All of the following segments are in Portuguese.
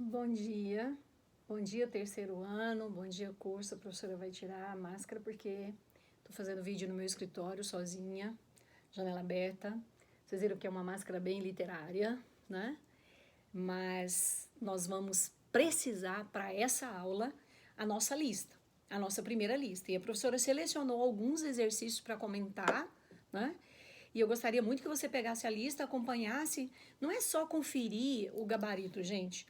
Bom dia terceiro ano, bom dia curso. A professora vai tirar a máscara porque estou fazendo vídeo no meu escritório sozinha, janela aberta. Vocês viram que é uma máscara bem literária, né? Mas nós vamos precisar para essa aula a nossa lista, a nossa primeira lista. E a professora selecionou alguns exercícios para comentar, né? E eu gostaria muito que você pegasse a lista, acompanhasse. Não é só conferir o gabarito, gente,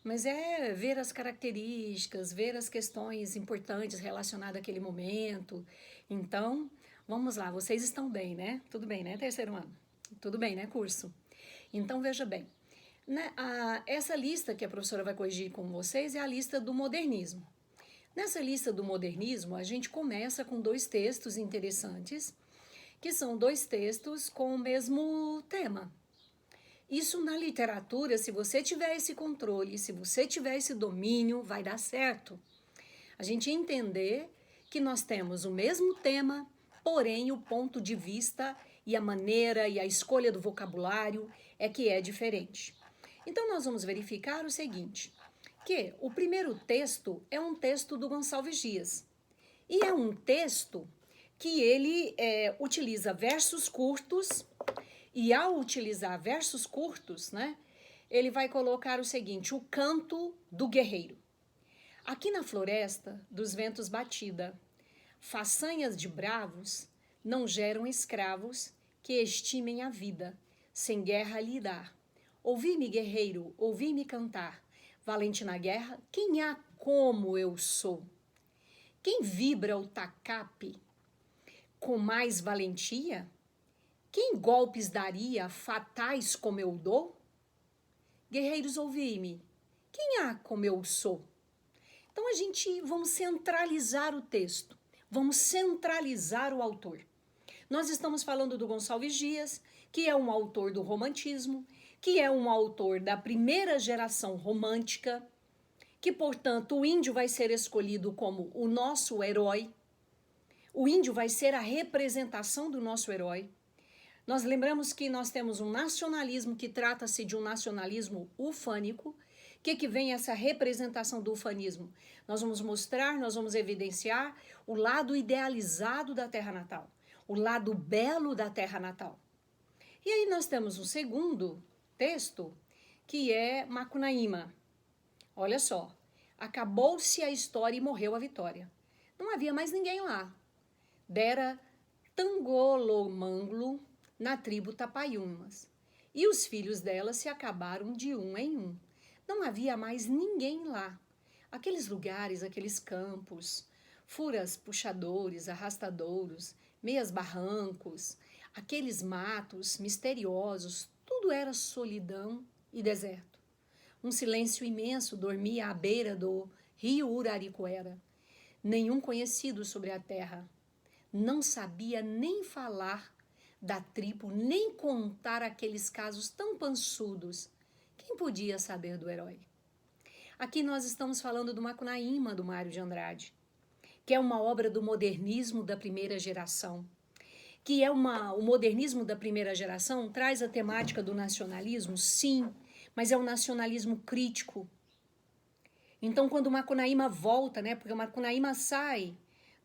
mas é ver as características, ver as questões importantes relacionadas àquele momento. Então, vamos lá, vocês estão bem, né? Tudo bem, né, terceiro ano? Tudo bem, né, curso? Então, veja bem, né, essa lista que a professora vai corrigir com vocês é a lista do modernismo. Nessa lista do modernismo, a gente começa com dois textos interessantes, que são dois textos com o mesmo tema. Isso na literatura, se você tiver esse controle, se você tiver esse domínio, vai dar certo. A gente entender que nós temos o mesmo tema, porém o ponto de vista e a maneira e a escolha do vocabulário é que é diferente. Então nós vamos verificar o seguinte, que o primeiro texto é um texto do Gonçalves Dias. E é um texto que ele utiliza versos curtos, e ao utilizar versos curtos, né, ele vai colocar o seguinte, o canto do guerreiro. Aqui na floresta dos ventos batida, façanhas de bravos não geram escravos que estimem a vida, sem guerra lhe dar. Ouvi-me, guerreiro, ouvi-me cantar, valente na guerra, quem há como eu sou? Quem vibra o tacape com mais valentia? Quem golpes daria fatais como eu dou? Guerreiros, ouvi-me, quem há como eu sou? Então vamos centralizar o texto, vamos centralizar o autor. Nós estamos falando do Gonçalves Dias, que é um autor do romantismo, que é um autor da primeira geração romântica, que, portanto, o índio vai ser escolhido como o nosso herói, o índio vai ser a representação do nosso herói. Nós lembramos que nós temos um nacionalismo que trata-se de um nacionalismo ufânico. O que vem essa representação do ufanismo? Nós vamos mostrar, nós vamos evidenciar o lado idealizado da terra natal, o lado belo da terra natal. E aí nós temos um segundo texto, que é Macunaíma. Olha só, acabou-se a história e morreu a vitória. Não havia mais ninguém lá. Dera Tangolomanglo na tribo Tapaiumas. E os filhos dela se acabaram de um em um. Não havia mais ninguém lá. Aqueles lugares, aqueles campos, furas puxadores, arrastadouros, meias barrancos, aqueles matos misteriosos, tudo era solidão e deserto. Um silêncio imenso dormia à beira do rio Uraricoera. Nenhum conhecido sobre a terra. Não sabia nem falar da tribo, nem contar aqueles casos tão pançudos. Quem podia saber do herói? Aqui nós estamos falando do Macunaíma, do Mário de Andrade, que é uma obra do modernismo da primeira geração. O modernismo da primeira geração traz a temática do nacionalismo, sim, mas é um nacionalismo crítico. Então, quando o Macunaíma volta, né, porque o Macunaíma sai,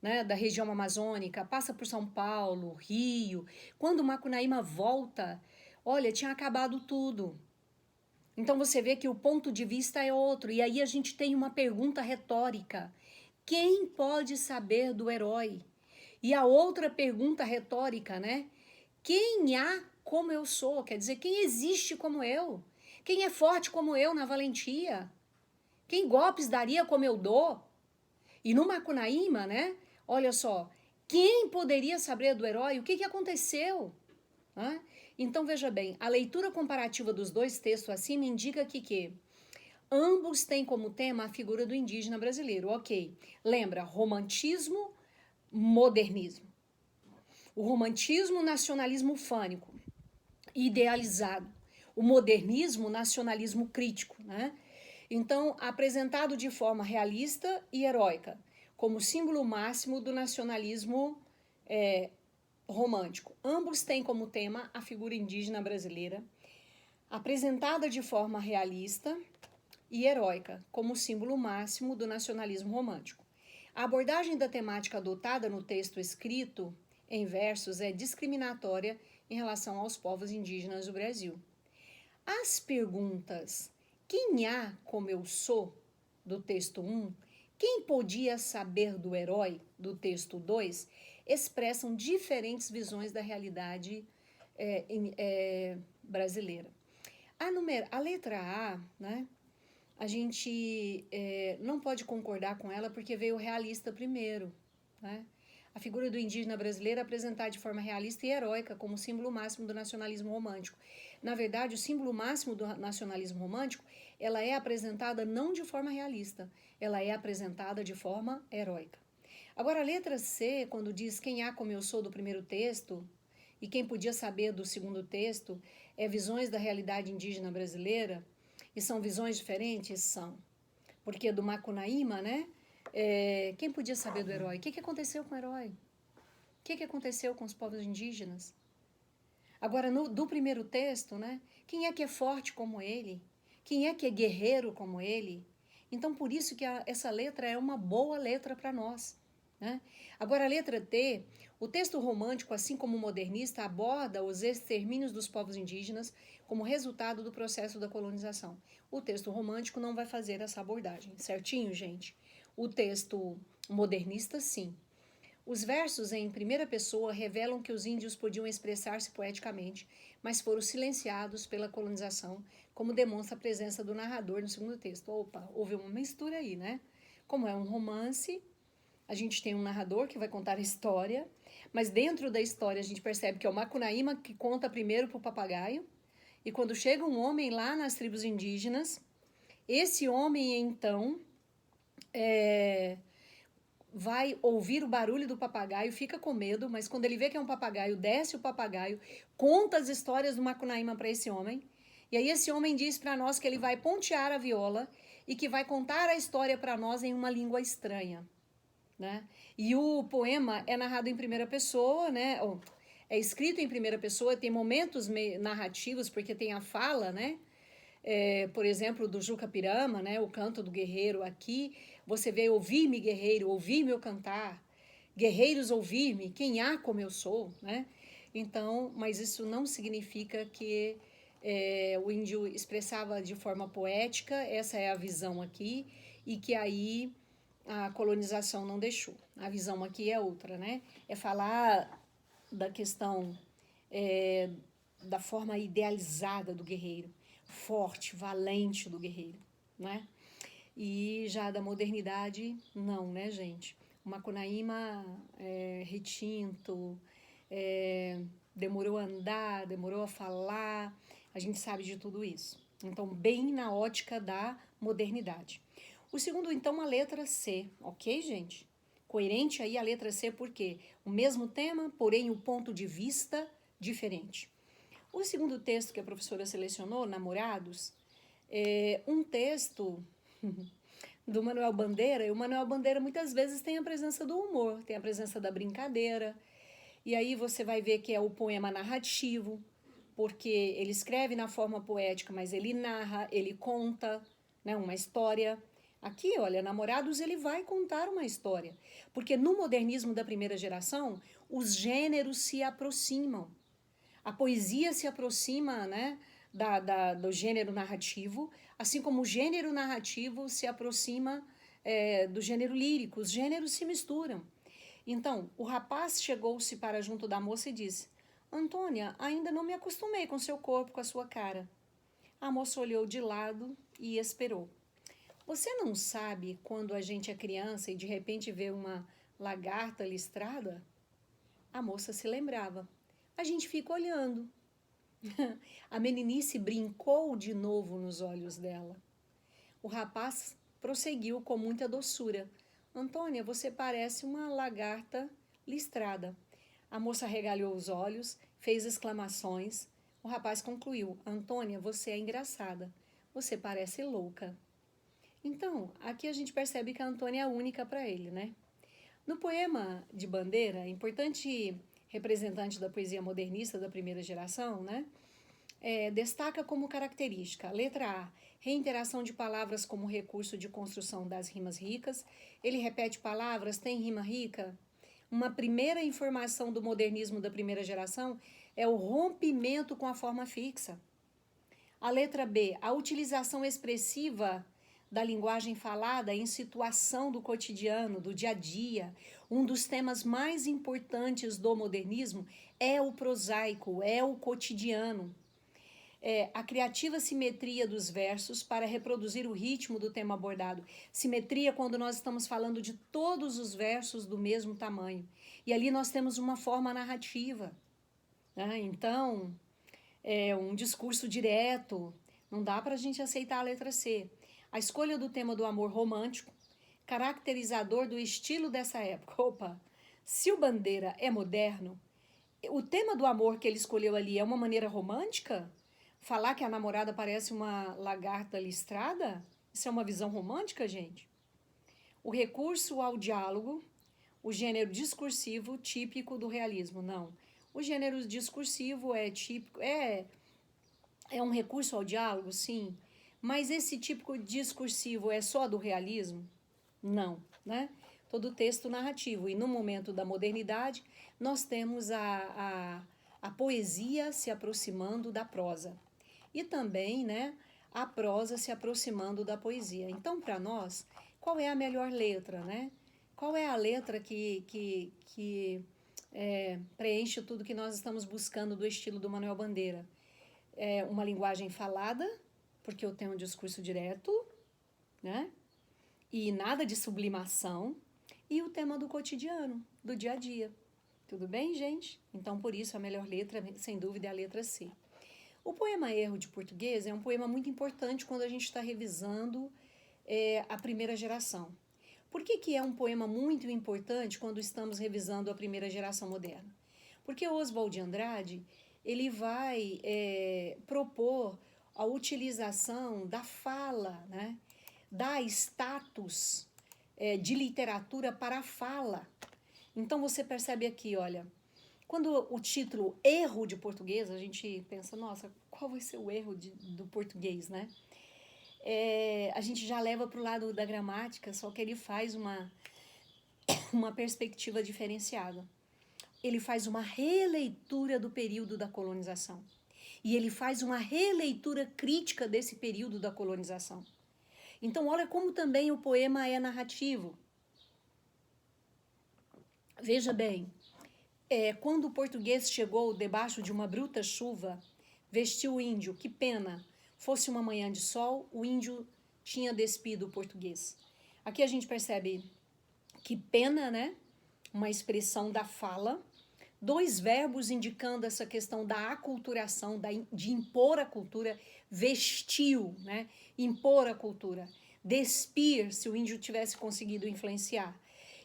né, da região amazônica, passa por São Paulo, Rio, quando o Macunaíma volta, olha, tinha acabado tudo. Então você vê que o ponto de vista é outro, e aí a gente tem uma pergunta retórica. Quem pode saber do herói? E a outra pergunta retórica, né? Quem há como eu sou? Quer dizer, quem existe como eu? Quem é forte como eu na valentia? Quem golpes daria como eu dou? E no Macunaíma, né? Olha só, quem poderia saber do herói? O que aconteceu? Então, veja bem, a leitura comparativa dos dois textos acima indica que ambos têm como tema a figura do indígena brasileiro. Ok, lembra, romantismo, modernismo. O romantismo, nacionalismo ufânico, idealizado. O modernismo, nacionalismo crítico, né? Então, apresentado de forma realista e heróica, como símbolo máximo do nacionalismo romântico. Ambos têm como tema a figura indígena brasileira, apresentada de forma realista e heróica, como símbolo máximo do nacionalismo romântico. A abordagem da temática adotada no texto escrito em versos é discriminatória em relação aos povos indígenas do Brasil. As perguntas "Quem há como eu sou?", do texto 1, "Quem podia saber do herói?", do texto 2, expressam diferentes visões da realidade brasileira. A letra A, né, a gente não pode concordar com ela porque veio realista primeiro, né? A figura do indígena brasileiro é apresentada de forma realista e heróica como símbolo máximo do nacionalismo romântico. Na verdade, o símbolo máximo do nacionalismo romântico, ela é apresentada não de forma realista, ela é apresentada de forma heróica. Agora, a letra C, quando diz "Quem há como eu sou", do primeiro texto, e "Quem podia saber", do segundo texto, visões da realidade indígena brasileira, e são visões diferentes? São. Porque do Macunaíma, né? Quem podia saber do herói? O que aconteceu com o herói? O que aconteceu com os povos indígenas? Agora, do primeiro texto, né? Quem é que é forte como ele? Quem é que é guerreiro como ele? Então, por isso que essa letra é uma boa letra para nós, né? Agora, a letra T, o texto romântico, assim como o modernista, aborda os extermínios dos povos indígenas como resultado do processo da colonização. O texto romântico não vai fazer essa abordagem, certinho, gente? O texto modernista, sim. Os versos em primeira pessoa revelam que os índios podiam expressar-se poeticamente, mas foram silenciados pela colonização, como demonstra a presença do narrador no segundo texto. Opa, houve uma mistura aí, né? Como é um romance, a gente tem um narrador que vai contar a história, mas dentro da história a gente percebe que é o Macunaíma que conta primeiro para o papagaio, e quando chega um homem lá nas tribos indígenas, esse homem, então, vai ouvir o barulho do papagaio, fica com medo, mas quando ele vê que é um papagaio, desce o papagaio, conta as histórias do Macunaíma para esse homem, e aí esse homem diz para nós que ele vai pontear a viola e que vai contar a história para nós em uma língua estranha, né? E o poema é narrado em primeira pessoa, né? É escrito em primeira pessoa, tem momentos narrativos, porque tem a fala, né? Por exemplo, do Juca Pirama, né? O canto do guerreiro aqui. Você vê: "Ouvir-me, guerreiro, ouvir-me eu cantar. Guerreiros, ouvir-me, quem há como eu sou", né? Então, mas isso não significa que o índio expressava de forma poética, essa é a visão aqui, e que aí a colonização não deixou. A visão aqui é outra, né? É falar da questão da forma idealizada do guerreiro, forte, valente do guerreiro, né? E já da modernidade, não, né, gente? O Macunaíma retinto, demorou a andar, demorou a falar, a gente sabe de tudo isso. Então, bem na ótica da modernidade. O segundo, então, a letra C, ok, gente? Coerente aí a letra C, porque o mesmo tema, porém o ponto de vista diferente. O segundo texto que a professora selecionou, Namorados, é um texto do Manuel Bandeira, e o Manuel Bandeira muitas vezes tem a presença do humor, tem a presença da brincadeira, e aí você vai ver que é o poema narrativo, porque ele escreve na forma poética, mas ele narra, ele conta, né, uma história. Aqui, olha, Namorados, ele vai contar uma história, porque no modernismo da primeira geração, os gêneros se aproximam. A poesia se aproxima, né, do gênero narrativo, assim como o gênero narrativo se aproxima do gênero lírico, os gêneros se misturam. Então, o rapaz chegou-se para junto da moça e disse: "Antônia, ainda não me acostumei com seu corpo, com a sua cara." A moça olhou de lado e esperou. Você não sabe quando a gente é criança e de repente vê uma lagarta listrada? A moça se lembrava. A gente fica olhando. A meninice brincou de novo nos olhos dela. O rapaz prosseguiu com muita doçura: "Antônia, você parece uma lagarta listrada." A moça regalhou os olhos, fez exclamações. O rapaz concluiu: "Antônia, você é engraçada. Você parece louca." Então, aqui a gente percebe que a Antônia é a única para ele, né? No poema de Bandeira, importante representante da poesia modernista da primeira geração, né? destaca como característica. Letra A, reiteração de palavras como recurso de construção das rimas ricas. Ele repete palavras, tem rima rica. Uma primeira informação do modernismo da primeira geração é o rompimento com a forma fixa. A letra B, a utilização expressiva da linguagem falada em situação do cotidiano, do dia a dia. Um dos temas mais importantes do modernismo é o prosaico, é o cotidiano. A criativa simetria dos versos para reproduzir o ritmo do tema abordado. Simetria quando nós estamos falando de todos os versos do mesmo tamanho. E ali nós temos uma forma narrativa. Né? Então, um discurso direto, não dá para a gente aceitar a letra C. A escolha do tema do amor romântico, caracterizador do estilo dessa época. Opa, se o Bandeira é moderno, o tema do amor que ele escolheu ali é uma maneira romântica? Falar que a namorada parece uma lagarta listrada? Isso é uma visão romântica, gente? O recurso ao diálogo, o gênero discursivo típico do realismo. Não. O gênero discursivo é típico, é um recurso ao diálogo, sim. Mas esse típico discursivo é só do realismo? Não, né? Todo texto narrativo. E no momento da modernidade, nós temos a poesia se aproximando da prosa. E também, né, a prosa se aproximando da poesia. Então, para nós, qual é a melhor letra, né? Qual é a letra que preenche tudo que nós estamos buscando do estilo do Manuel Bandeira? É uma linguagem falada, porque eu tenho um discurso direto, né? E nada de sublimação. E o tema do cotidiano, do dia a dia. Tudo bem, gente? Então, por isso, a melhor letra, sem dúvida, é a letra C. O poema Erro de Português é um poema muito importante quando a gente está revisando a primeira geração. Por que é um poema muito importante quando estamos revisando a primeira geração moderna? Porque Oswald de Andrade, ele vai propor a utilização da fala, né? Da status de literatura para a fala. Então você percebe aqui, olha, quando o título Erro de Português, a gente pensa, nossa, qual vai ser o erro do português, né? A gente já leva para o lado da gramática, só que ele faz uma perspectiva diferenciada. Ele faz uma releitura do período da colonização. E ele faz uma releitura crítica desse período da colonização. Então, olha como também o poema é narrativo. Veja bem, quando o português chegou debaixo de uma bruta chuva, vestiu o índio, que pena, fosse uma manhã de sol, o índio tinha despido o português. Aqui a gente percebe que pena, né? Uma expressão da fala, dois verbos indicando essa questão da aculturação, de impor a cultura, vestiu, né? Impor a cultura, despir, se o índio tivesse conseguido influenciar.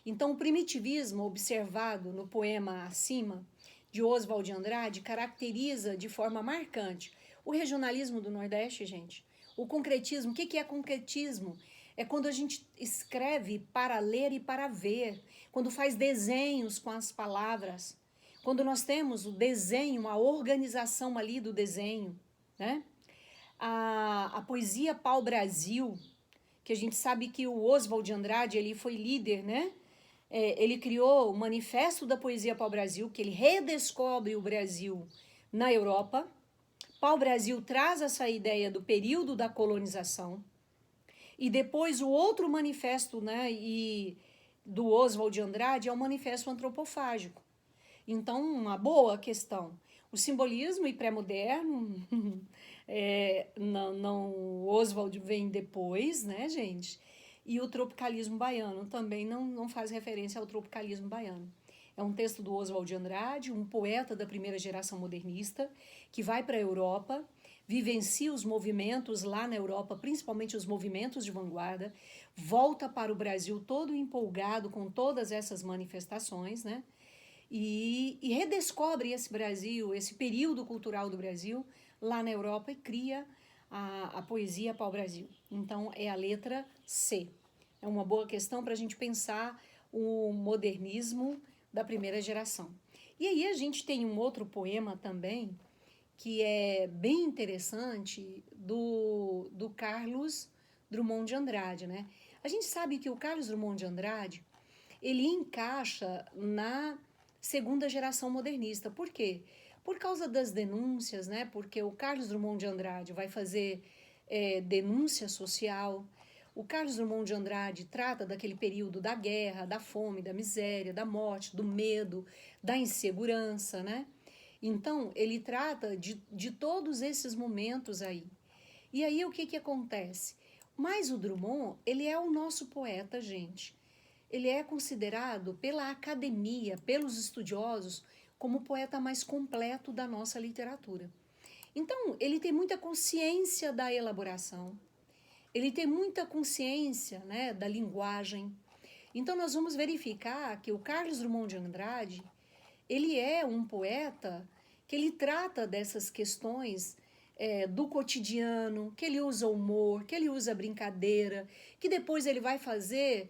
Então, o primitivismo observado no poema acima, de Oswald de Andrade, caracteriza de forma marcante o regionalismo do Nordeste, gente. O concretismo, o que é concretismo? É quando a gente escreve para ler e para ver, quando faz desenhos com as palavras, quando nós temos o desenho, a organização ali do desenho, né? A poesia pau-brasil, que a gente sabe que o Oswald de Andrade, ele foi líder, né? Ele criou o Manifesto da Poesia Pau-Brasil, que ele redescobre o Brasil na Europa. Pau-Brasil traz essa ideia do período da colonização. E depois o outro manifesto, né, do Oswald de Andrade é o Manifesto Antropofágico. Então, uma boa questão. O simbolismo e pré-moderno, o Oswald vem depois, né, gente? E o tropicalismo baiano também não faz referência ao tropicalismo baiano. É um texto do Oswald de Andrade, um poeta da primeira geração modernista, que vai para a Europa, vivencia os movimentos lá na Europa, principalmente os movimentos de vanguarda, volta para o Brasil todo empolgado com todas essas manifestações, né? E redescobre esse Brasil, esse período cultural do Brasil lá na Europa e cria a poesia pau-brasil. Então, é a letra C. É uma boa questão para a gente pensar o modernismo da primeira geração. E aí a gente tem um outro poema também, que é bem interessante do Carlos Drummond de Andrade, né? A gente sabe que o Carlos Drummond de Andrade, ele encaixa na segunda geração modernista. Por quê? Por causa das denúncias, né? Porque o Carlos Drummond de Andrade vai fazer denúncia social. O Carlos Drummond de Andrade trata daquele período da guerra, da fome, da miséria, da morte, do medo, da insegurança, né? Então, ele trata de todos esses momentos aí. E aí, o que acontece? Mas o Drummond, ele é o nosso poeta, gente. Ele é considerado pela academia, pelos estudiosos, como o poeta mais completo da nossa literatura. Então, ele tem muita consciência da elaboração, ele tem muita consciência, né, da linguagem. Então, nós vamos verificar que o Carlos Drummond de Andrade, ele é um poeta que ele trata dessas questões do cotidiano, que ele usa humor, que ele usa brincadeira, que depois ele vai fazer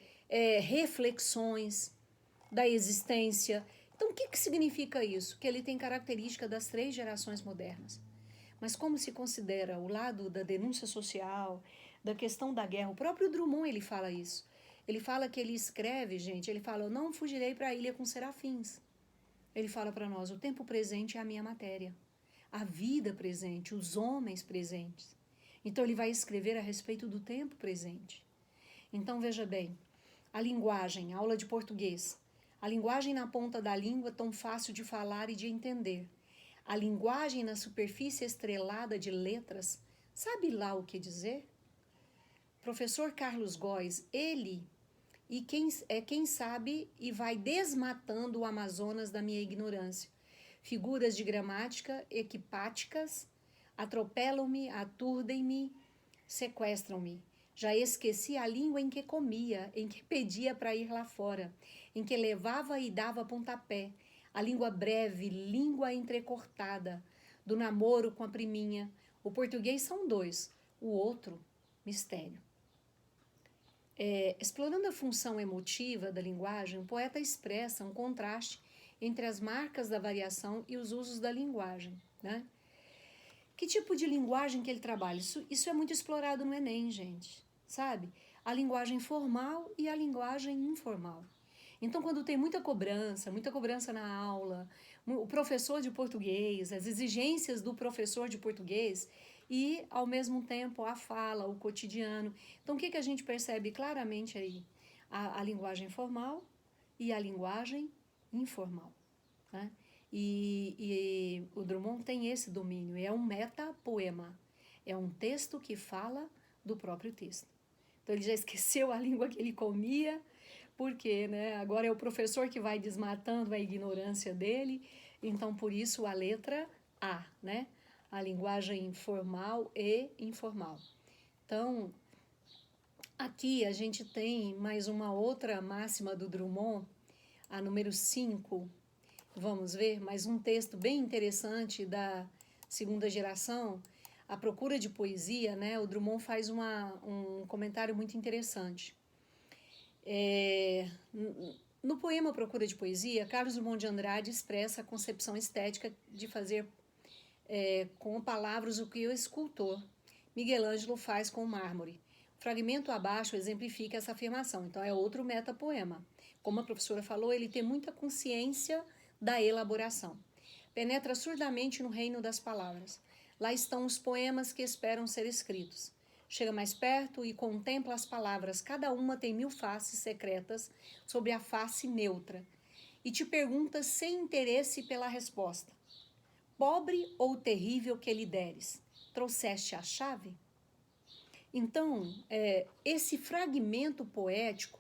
reflexões da existência. Então, o que significa isso? Que ele tem característica das 3 gerações modernas. Mas como se considera o lado da denúncia social, da questão da guerra, o próprio Drummond ele fala isso. Ele fala que ele escreve, gente, ele fala, eu não fugirei para a ilha com serafins. Ele fala para nós, o tempo presente é a minha matéria, a vida presente, os homens presentes. Então ele vai escrever a respeito do tempo presente. Então veja bem, a linguagem, aula de português, a linguagem na ponta da língua tão fácil de falar e de entender. A linguagem na superfície estrelada de letras, sabe lá o que dizer? Professor Carlos Góes, ele e quem sabe e vai desmatando o Amazonas da minha ignorância. Figuras de gramática equipáticas atropelam-me, aturdem-me, sequestram-me. Já esqueci a língua em que comia, em que pedia para ir lá fora, em que levava e dava pontapé, a língua breve, língua entrecortada, do namoro com a priminha. O português são 2, o outro, mistério. Explorando a função emotiva da linguagem, o poeta expressa um contraste entre as marcas da variação e os usos da linguagem, né? Que tipo de linguagem que ele trabalha? Isso é muito explorado no Enem, gente, sabe? A linguagem formal e a linguagem informal. Então, quando tem muita cobrança na aula, o professor de português, as exigências do professor de português e, ao mesmo tempo, a fala, o cotidiano. Então, o que a gente percebe claramente aí? A linguagem formal e a linguagem informal, né? E o Drummond tem esse domínio, é um metapoema, é um texto que fala do próprio texto. Então ele já esqueceu a língua que ele comia, porque, né, agora é o professor que vai desmatando a ignorância dele, então por isso a letra A, né? A linguagem formal e informal. Então, aqui a gente tem mais uma outra máxima do Drummond, a número 5. Vamos ver mais um texto bem interessante da segunda geração, A Procura de Poesia, né? O Drummond faz um comentário muito interessante. No poema Procura de Poesia, Carlos Drummond de Andrade expressa a concepção estética de fazer com palavras o que o escultor Miguel Ângelo faz com o mármore. O fragmento abaixo exemplifica essa afirmação, então é outro metapoema. Como a professora falou, ele tem muita consciência da elaboração. Penetra surdamente no reino das palavras. Lá estão os poemas que esperam ser escritos. Chega mais perto e contempla as palavras, cada uma tem 1000 faces secretas sobre a face neutra, e te pergunta sem interesse pela resposta. Pobre ou terrível que lhe deres, trouxeste a chave? Então, esse fragmento poético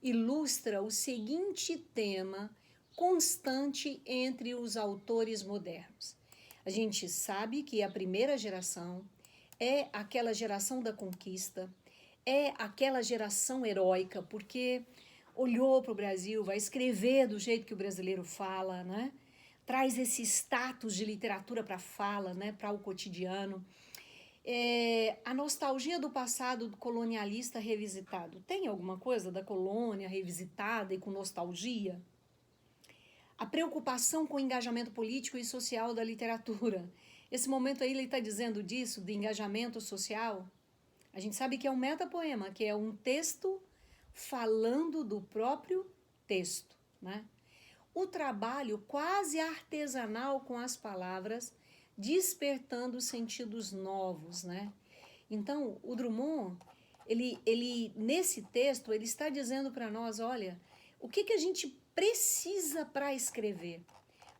ilustra o seguinte tema constante entre os autores modernos. A gente sabe que a primeira geração é aquela geração da conquista, é aquela geração heróica, porque olhou para o Brasil, vai escrever do jeito que o brasileiro fala, né? Traz esse status de literatura para a fala, né? Para o cotidiano. A nostalgia do passado colonialista revisitado. Tem alguma coisa da colônia revisitada e com nostalgia? A preocupação com o engajamento político e social da literatura. Esse momento aí ele está dizendo disso, de engajamento social. A gente sabe que é um metapoema, que é um texto falando do próprio texto, né? O trabalho quase artesanal com as palavras, despertando sentidos novos, né? Então, o Drummond, ele nesse texto, ele está dizendo para nós, olha, o que a gente precisa para escrever?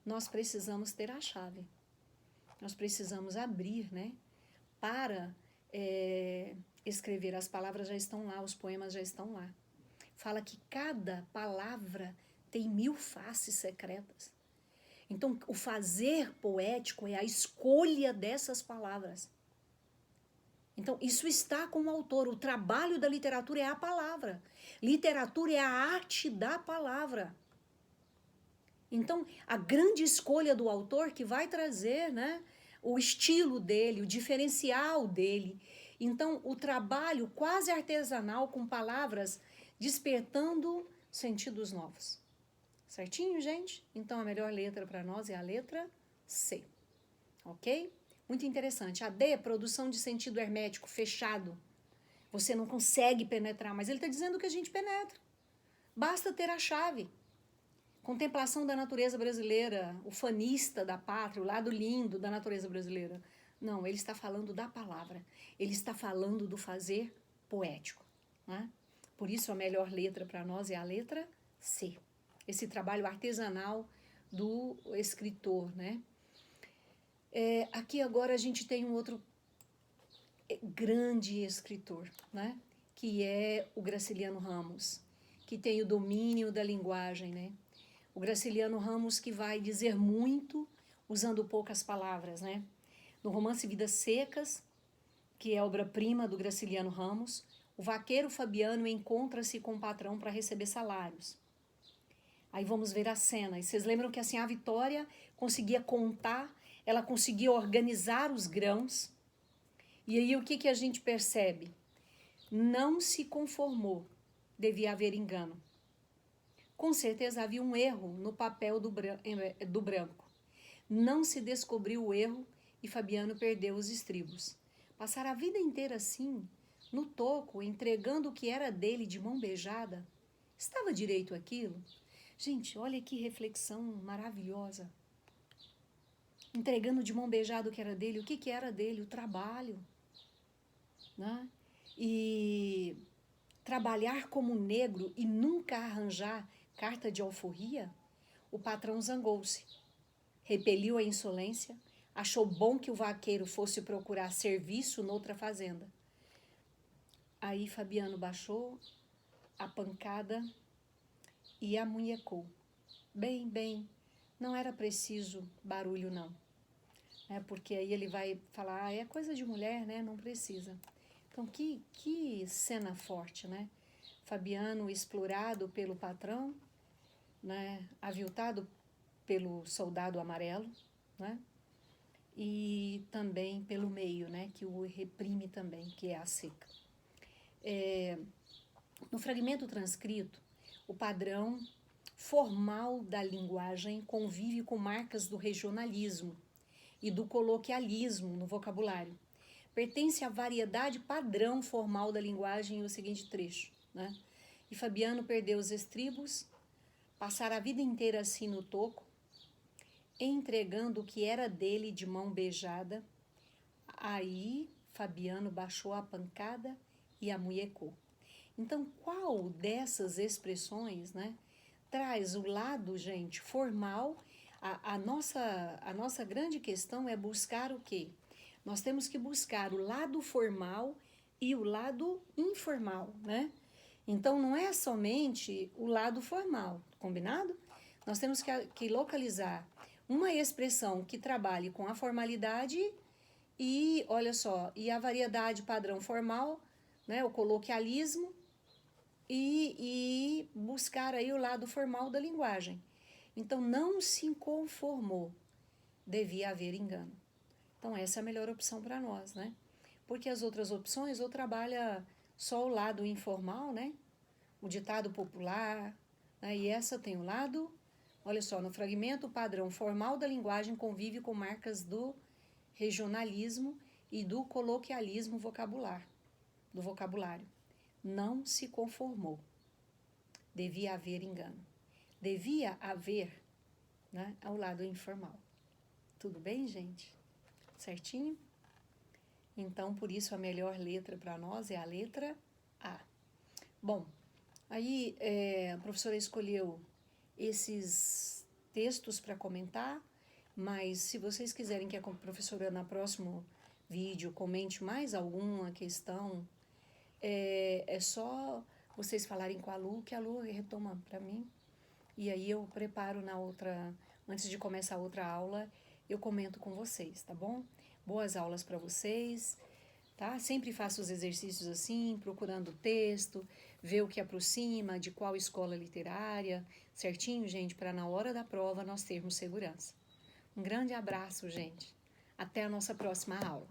Nós precisamos ter a chave. Nós precisamos abrir, né? Para escrever. As palavras já estão lá, os poemas já estão lá. Fala que cada palavra tem 1000 faces secretas. Então, o fazer poético é a escolha dessas palavras. Então, isso está com o autor. O trabalho da literatura é a palavra. Literatura é a arte da palavra. Então, a grande escolha do autor que vai trazer, né, o estilo dele, o diferencial dele. Então, o trabalho quase artesanal com palavras despertando sentidos novos. Certinho, gente? Então, a melhor letra para nós é a letra C. Ok? Muito interessante. A D é produção de sentido hermético, fechado. Você não consegue penetrar, mas ele está dizendo que a gente penetra. Basta ter a chave. Contemplação da natureza brasileira, o fanista da pátria, o lado lindo da natureza brasileira. Não, ele está falando da palavra. Ele está falando do fazer poético. Né? Por isso, a melhor letra para nós é a letra C. Esse trabalho artesanal do escritor, né? Aqui agora a gente tem um outro grande escritor, né? Que é o Graciliano Ramos, que tem o domínio da linguagem, né? O Graciliano Ramos que vai dizer muito usando poucas palavras, né? No romance Vidas Secas, que é obra-prima do Graciliano Ramos, o vaqueiro Fabiano encontra-se com o patrão para receber salários. Aí vamos ver a cena. E vocês lembram que assim a Vitória conseguia contar, ela conseguia organizar os grãos. E aí o que a gente percebe? Não se conformou. Devia haver engano. Com certeza havia um erro no papel do branco. Não se descobriu o erro e Fabiano perdeu os estribos. Passar a vida inteira assim, no toco, entregando o que era dele de mão beijada. Estava direito aquilo? Gente, olha que reflexão maravilhosa. Entregando de mão beijada o que era dele. O que era dele? O trabalho. Né? E trabalhar como negro e nunca arranjar carta de alforria? O patrão zangou-se. Repeliu a insolência. Achou bom que o vaqueiro fosse procurar serviço noutra fazenda. Aí Fabiano baixou a pancada e amunhecou. Bem, não era preciso barulho, não. Porque aí ele vai falar, é coisa de mulher, né? Não precisa. Então, que cena forte, né? Fabiano explorado pelo patrão, né? Aviltado pelo soldado amarelo, né? E também pelo meio, né? Que o reprime também, que é a seca. No fragmento transcrito, o padrão formal da linguagem convive com marcas do regionalismo e do coloquialismo no vocabulário. Pertence à variedade padrão formal da linguagem o seguinte trecho, né? E Fabiano perdeu os estribos, passar a vida inteira assim no toco, entregando o que era dele de mão beijada. Aí Fabiano baixou a pancada e amunhecou. Então, qual dessas expressões, né, traz o lado, gente, formal? A nossa grande questão é buscar o quê? Nós temos que buscar o lado formal e o lado informal, né? Então, não é somente o lado formal, combinado? Nós temos que localizar uma expressão que trabalhe com a formalidade e, olha só, e a variedade padrão formal, né, o coloquialismo, e buscar aí o lado formal da linguagem. Então, não se conformou, devia haver engano. Então, essa é a melhor opção para nós, né? Porque as outras opções ou trabalha só o lado informal, né? O ditado popular, né? E essa tem o lado, olha só, no fragmento, o padrão formal da linguagem convive com marcas do regionalismo e do coloquialismo do vocabulário. Não se conformou. Devia haver engano. Devia haver, né, ao lado informal. Tudo bem, gente? Certinho? Então, por isso, a melhor letra para nós é a letra A. Bom, aí a professora escolheu esses textos para comentar, mas se vocês quiserem que a professora, no próximo vídeo, comente mais alguma questão, é só vocês falarem com a Lu, que a Lu retoma para mim. E aí eu preparo antes de começar a outra aula, eu comento com vocês, tá bom? Boas aulas para vocês, tá? Sempre faço os exercícios assim, procurando o texto, ver o que aproxima, de qual escola literária, certinho, gente, para na hora da prova nós termos segurança. Um grande abraço, gente. Até a nossa próxima aula.